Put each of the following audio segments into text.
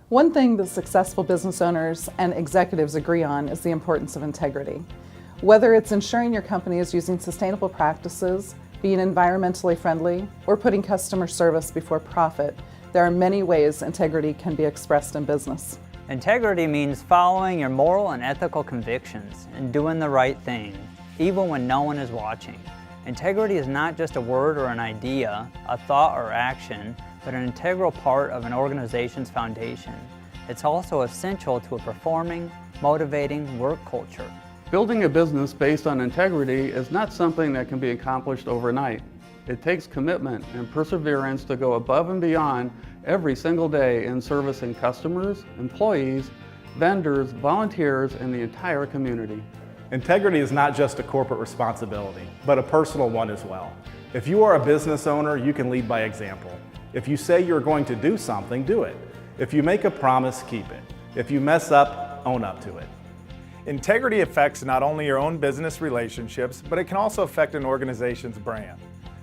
One thing that successful business owners and executives agree on is the importance of integrity. Whether it's ensuring your company is using sustainable practices, being environmentally friendly, or putting customer service before profit, there are many ways integrity can be expressed in business. Integrity means following your moral and ethical convictions and doing the right thing, even when no one is watching. Integrity is not just a word or an idea, a thought or action, but an integral part of an organization's foundation. It's also essential to a performing, motivating work culture. Building a business based on integrity is not something that can be accomplished overnight. It takes commitment and perseverance to go above and beyond every single day in servicing customers, employees, vendors, volunteers, and the entire community. Integrity is not just a corporate responsibility, but a personal one as well. If you are a business owner, you can lead by example. If you say you're going to do something, do it. If you make a promise, keep it. If you mess up, own up to it. Integrity affects not only your own business relationships, but it can also affect an organization's brand.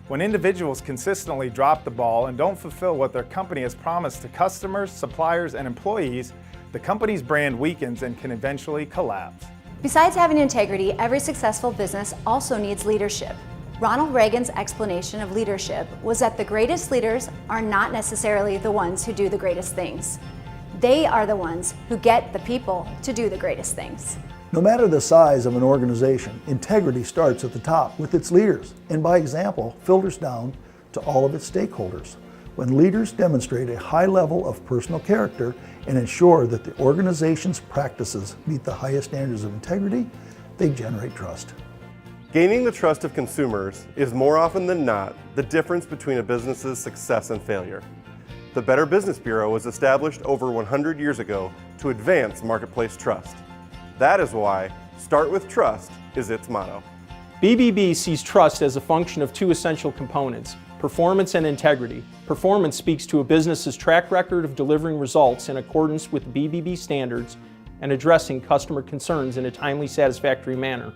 When individuals consistently drop the ball and don't fulfill what their company has promised to customers, suppliers, and employees, the company's brand weakens and can eventually collapse. Besides having integrity, every successful business also needs leadership. Ronald Reagan's explanation of leadership was that the greatest leaders are not necessarily the ones who do the greatest things. They are the ones who get the people to do the greatest things. No matter the size of an organization, integrity starts at the top with its leaders and by example filters down to all of its stakeholders. When leaders demonstrate a high level of personal character and ensure that the organization's practices meet the highest standards of integrity, they generate trust. Gaining the trust of consumers is more often than not the difference between a business's success and failure. The Better Business Bureau was established over 100 years ago to advance marketplace trust. That is why Start with Trust is its motto. BBB sees trust as a function of two essential components, performance and integrity. Performance speaks to a business's track record of delivering results in accordance with BBB standards and addressing customer concerns in a timely, satisfactory manner.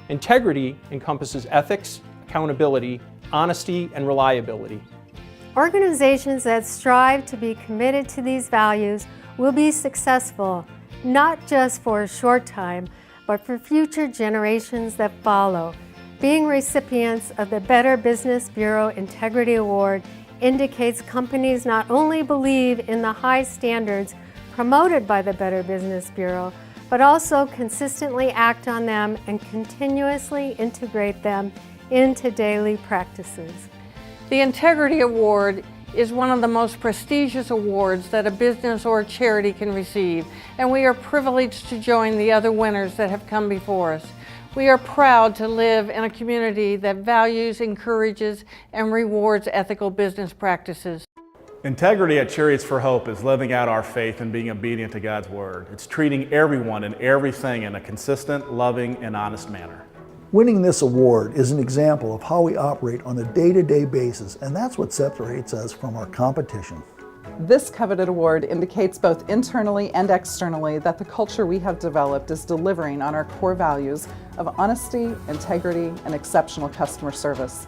Integrity encompasses ethics, accountability, honesty, and reliability. Organizations that strive to be committed to these values will be successful, not just for a short time, but for future generations that follow. Being recipients of the Better Business Bureau Integrity Award indicates companies not only believe in the high standards promoted by the Better Business Bureau, but also consistently act on them and continuously integrate them into daily practices. The Integrity Award is one of the most prestigious awards that a business or a charity can receive, and we are privileged to join the other winners that have come before us. We are proud to live in a community that values, encourages, and rewards ethical business practices. Integrity at Chariots for Hope is living out our faith and being obedient to God's Word. It's treating everyone and everything in a consistent, loving, and honest manner. Winning this award is an example of how we operate on a day-to-day basis, and that's what separates us from our competition. This coveted award indicates both internally and externally that the culture we have developed is delivering on our core values of honesty, integrity, and exceptional customer service.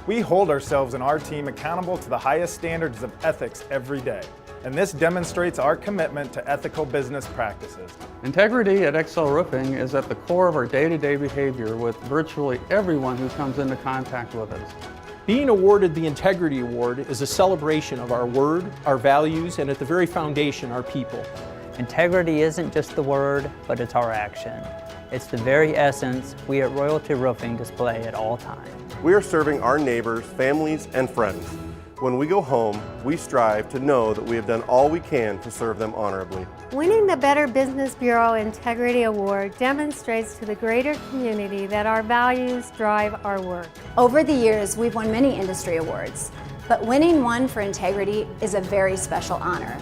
We hold ourselves and our team accountable to the highest standards of ethics every day, and this demonstrates our commitment to ethical business practices. Integrity at XL Roofing is at the core of our day-to-day behavior with virtually everyone who comes into contact with us. Being awarded the Integrity Award is a celebration of our word, our values, and at the very foundation, our people. Integrity isn't just the word, but it's our action. It's the very essence we at Royalty Roofing display at all times. We are serving our neighbors, families, and friends. When we go home, we strive to know that we have done all we can to serve them honorably. Winning the Better Business Bureau Integrity Award demonstrates to the greater community that our values drive our work. Over the years, we've won many industry awards, but winning one for integrity is a very special honor.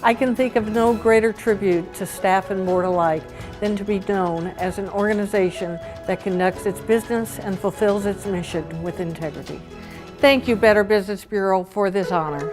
I can think of no greater tribute to staff and board alike than to be known as an organization that conducts its business and fulfills its mission with integrity. Thank you, Better Business Bureau, for this honor.